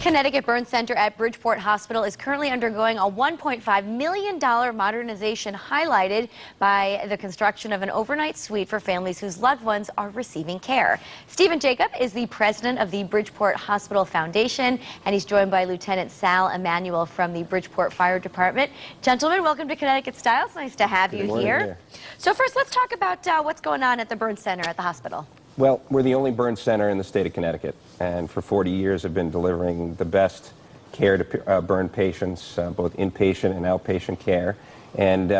Connecticut Burn Center at Bridgeport Hospital is currently undergoing a $1.5 million modernization highlighted by the construction of an overnight suite for families whose loved ones are receiving care. Stephen Jacob is the president of the Bridgeport Hospital Foundation, and he's joined by Lieutenant Sal Emanuel from the Bridgeport Fire Department. Gentlemen, welcome to Connecticut Style. It's nice to have you here. So first, let's talk about what's going on at the Burn Center at the hospital. Well, we're the only burn center in the state of Connecticut, and for 40 years have been delivering the best care to burn patients, both inpatient and outpatient care. And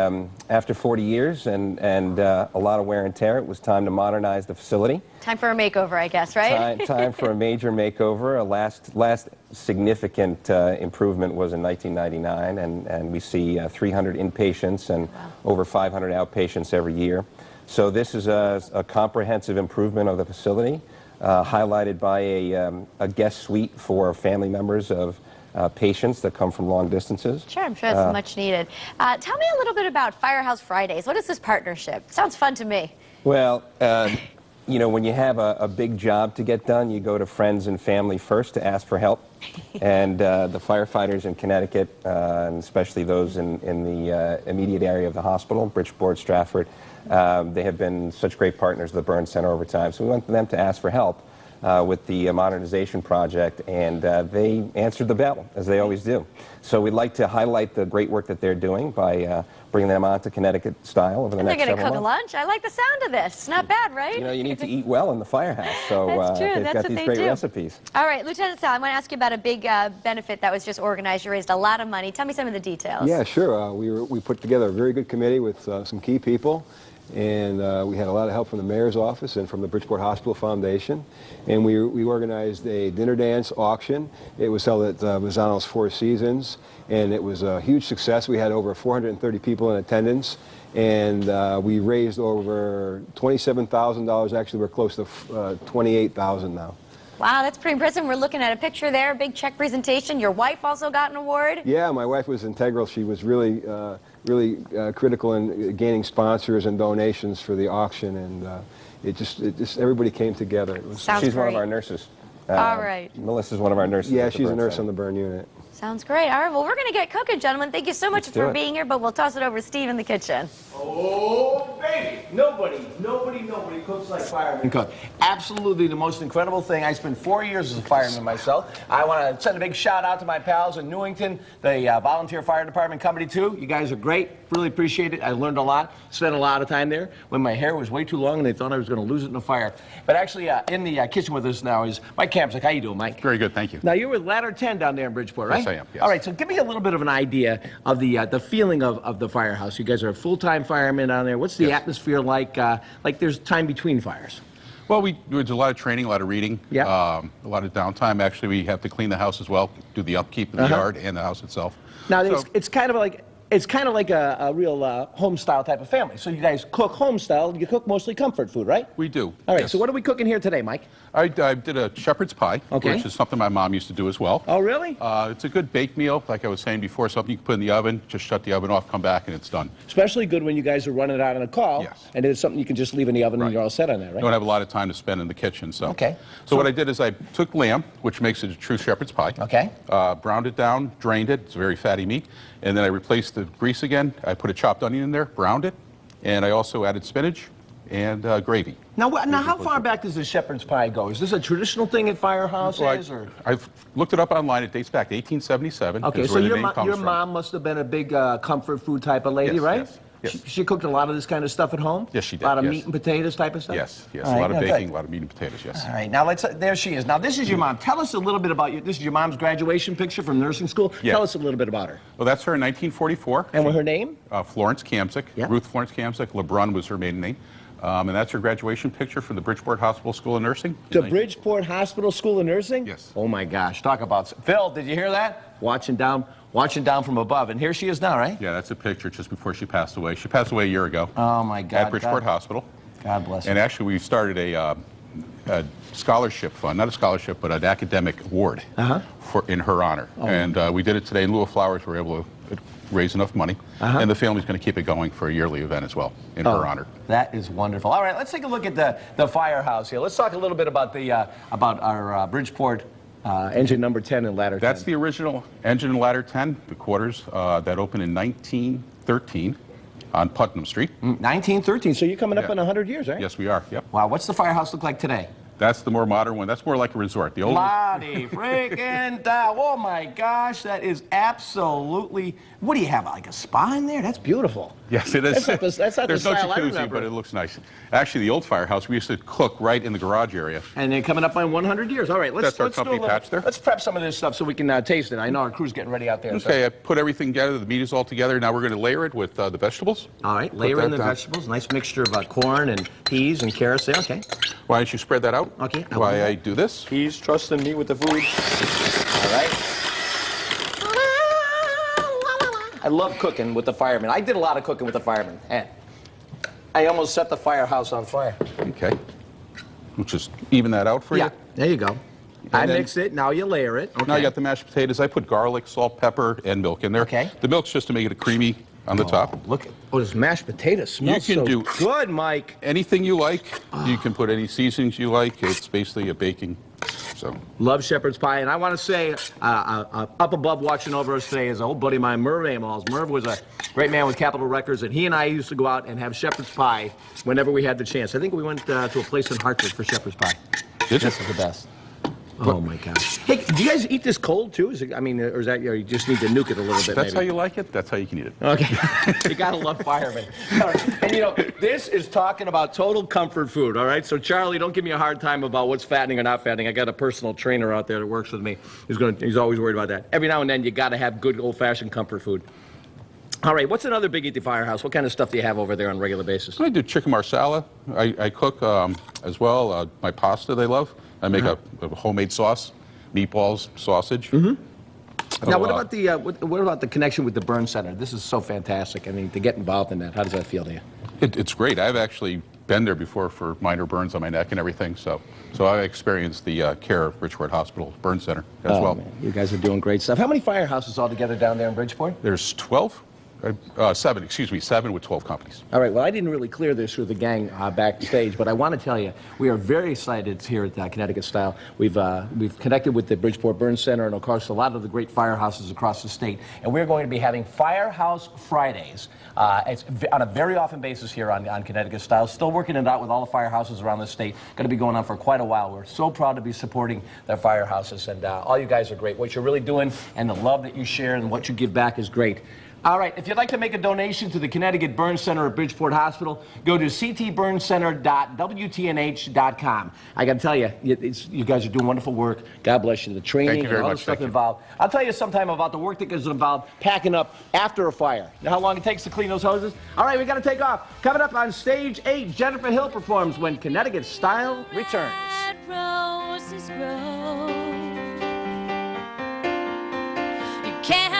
after 40 years and a lot of wear and tear, it was time to modernize the facility. Time for a makeover, I guess, right? Time for a major makeover. A last significant improvement was in 1999, and we see 300 inpatients and over 500 outpatients every year. So this is a comprehensive improvement of the facility, highlighted by a guest suite for family members of patients that come from long distances. Sure, I'm sure that's much needed. Tell me a little bit about Firehouse Fridays. What is this partnership? Sounds fun to me. Well, you know, when you have a big job to get done, you go to friends and family first to ask for help. And the firefighters in Connecticut, and especially those in the immediate area of the hospital, Bridgeport, Stratford, they have been such great partners of the Burn Center over time. So we went to them to ask for help with the modernization project, and they answered the bell, as they always do. So we'd like to highlight the great work that they're doing by bringing them on to Connecticut Style over the next several months. They're going to cook lunch. I like the sound of this. Not bad, right? You know, you need to eat well in the firehouse, so That's true. they've got these great recipes. All right, Lieutenant Sal, I want to ask you about a big benefit that was just organized. You raised a lot of money. Tell me some of the details. Yeah, sure. We put together a very good committee with some key people. And we had a lot of help from the mayor's office and from the Bridgeport Hospital Foundation. And we organized a dinner dance auction. It was held at Mazzano's Four Seasons, and it was a huge success. We had over 430 people in attendance, and we raised over $27,000. Actually, we're close to $28,000 now. Wow, that's pretty impressive. We're looking at a picture there, big check presentation. Your wife also got an award? Yeah, my wife was integral. She was really critical in gaining sponsors and donations for the auction, and it just everybody came together. She's one of our nurses. All right. Melissa's one of our nurses. Yeah, she's a nurse on the burn unit. Sounds great. All right, well, we're going to get cooking, gentlemen. Thank you so much for being here, but we'll toss it over to Steve in the kitchen. Oh, baby. Nobody cooks like firemen cook. Absolutely the most incredible thing. I spent 4 years as a fireman myself. I want to send a big shout out to my pals in Newington, the Volunteer Fire Department Company 2. You guys are great. Really appreciate it. I learned a lot. Spent a lot of time there when my hair was way too long and they thought I was going to lose it in a fire. But actually, in the kitchen with us now is Mike Kamsick. How you doing, Mike? Very good, thank you. Now, you're with Ladder 10 down there in Bridgeport, right? Yes, I am, yes. All right, so give me a little bit of an idea of the feeling of the firehouse. You guys are full-time firemen down there. What's the atmosphere like there's time between fires? Well, we do a lot of training, a lot of reading, a lot of downtime. Actually, we have to clean the house as well, do the upkeep in the yard and the house itself. Now, it's kind of like a real home-style type of family. So you guys cook home-style. You cook mostly comfort food, right? We do. All right, so what are we cooking here today, Mike? I did a shepherd's pie, which is something my mom used to do as well. Oh, really? It's a good baked meal, like I was saying before, something you can put in the oven, just shut the oven off, come back, and it's done. Especially good when you guys are running out on a call, and it's something you can just leave in the oven and you're all set on that, right? You don't have a lot of time to spend in the kitchen, so. Okay. So what I did is I took lamb, which makes it a true shepherd's pie. Okay. Browned it down, drained it, it's a very fatty meat, and then I replaced the grease again. I put a chopped onion in there, browned it, and I also added spinach and gravy. Now, how far back does the shepherd's pie go? Is this a traditional thing at firehouses? Well, I've looked it up online. It dates back to 1877. Okay, so your mom must have been a big comfort food type of lady, right? Yes. She cooked a lot of this kind of stuff at home? Yes, she did. A lot of meat and potatoes type of stuff? Yes, a lot of baking, a lot of meat and potatoes, yes. All right, now there she is. Now, this is your mom. Tell us a little bit about this is your mom's graduation picture from nursing school. Yes. Tell us a little bit about her. Well, that's her in 1944. And her name? Florence Kamsick. Ruth Florence Kamsick. LeBrun was her maiden name. And that's her graduation picture from the Bridgeport Hospital School of Nursing. The Bridgeport Hospital School of Nursing? Yes. Oh my gosh, talk about... Phil, did you hear that? Watching down from above, and here she is now, right? Yeah, that's a picture just before she passed away. She passed away a year ago. Oh my God. At Bridgeport Hospital. God bless her. And actually, we started a scholarship fund, not a scholarship, but an academic award in her honor. And we did it today in lieu of flowers. We were able to raise enough money, and the family's going to keep it going for a yearly event as well in her honor. That is wonderful. All right, let's take a look at the firehouse here. Let's talk a little bit about our Bridgeport engine number 10 and ladder 10. That's the original engine and ladder 10, the quarters, that opened in 1913 on Putnam Street. 1913, so you're coming up on 100 years, right? Yes, we are. Yep. Wow, what's the firehouse look like today? That's the more modern one. That's more like a resort. The old one. Bloody freaking da! Oh my gosh, that is absolutely. What do you have? Like a spa in there? That's beautiful. Yes, it is. That's not There's the no style I jacuzzi, remember. but it looks nice. Actually, the old firehouse, we used to cook right in the garage area. And then coming up on 100 years. All right, That's our company patch there. Let's prep some of this stuff so we can taste it. I know our crew's getting ready out there. Okay, I put everything together. The meat is all together. Now we're going to layer it with the vegetables. All right, layer in the vegetables. Nice mixture of corn and peas and carrots there. Okay. Why don't you spread that out? Okay. While I do this. He's trusting me with the food. All right. I love cooking with the firemen. I did a lot of cooking with the firemen. And I almost set the firehouse on fire. Okay. We'll just even that out for you. Yeah, there you go. I then- mix it, now you layer it. Okay. Now you got the mashed potatoes. I put garlic, salt, pepper, and milk in there. Okay. The milk's just to make it creamy on the top. Look, this mashed potato smells You can so do- good, Mike. Anything you like. You can put any seasonings you like. It's basically a baking. So Love shepherd's pie, and I want to say, up above watching over us today is an old buddy of mine, Merv Amos. Merv was a great man with Capitol Records, and he and I used to go out and have shepherd's pie whenever we had the chance. I think we went to a place in Hartford for shepherd's pie. Did you? This is the best. Oh my gosh! Hey, do you guys eat this cold too? Is it, I mean, or is that you just need to nuke it a little bit? that's maybe? how you like it. That's how you can eat it. Okay. You gotta love firemen. And you know, this is talking about total comfort food, all right? So Charlie, don't give me a hard time about what's fattening or not fattening. I got a personal trainer out there that works with me. He's always worried about that. Every now and then you gotta have good old-fashioned comfort food. All right, what's another big at the firehouse? What kind of stuff do you have over there on a regular basis? I do chicken marsala. I cook as well. My pasta they love. I make a homemade sauce, meatballs, sausage. Mm-hmm. Now, what about the connection with the burn center? This is so fantastic. I mean, to get involved in that, how does that feel to you? It's great. I've actually been there before for minor burns on my neck and everything. So I experienced the care of Bridgeport Hospital Burn Center as well. Man, you guys are doing great stuff. How many firehouses altogether down there in Bridgeport? There's 7 with 12 companies. All right, well, I didn't really clear this with the gang backstage, but I want to tell you, we are very excited here at Connecticut Style. We've connected with the Bridgeport Burn Center and, of course, a lot of the great firehouses across the state, and we're going to be having Firehouse Fridays. It's on a very often basis here on Connecticut Style. Still working it out with all the firehouses around the state. Going to be going on for quite a while. We're so proud to be supporting their firehouses, and all you guys are great. What you're really doing and the love that you share and what you give back is great. All right, if you'd like to make a donation to the Connecticut Burn Center at Bridgeport Hospital, go to ctburncenter.wtnh.com. I got to tell you, you guys are doing wonderful work. God bless you. The training and all the stuff involved. I'll tell you sometime about the work that goes involved packing up after a fire. You know how long it takes to clean those hoses? All right, we got to take off. Coming up on stage 8, Jennifer Hill performs When Connecticut Style Returns. Roses grow. You can't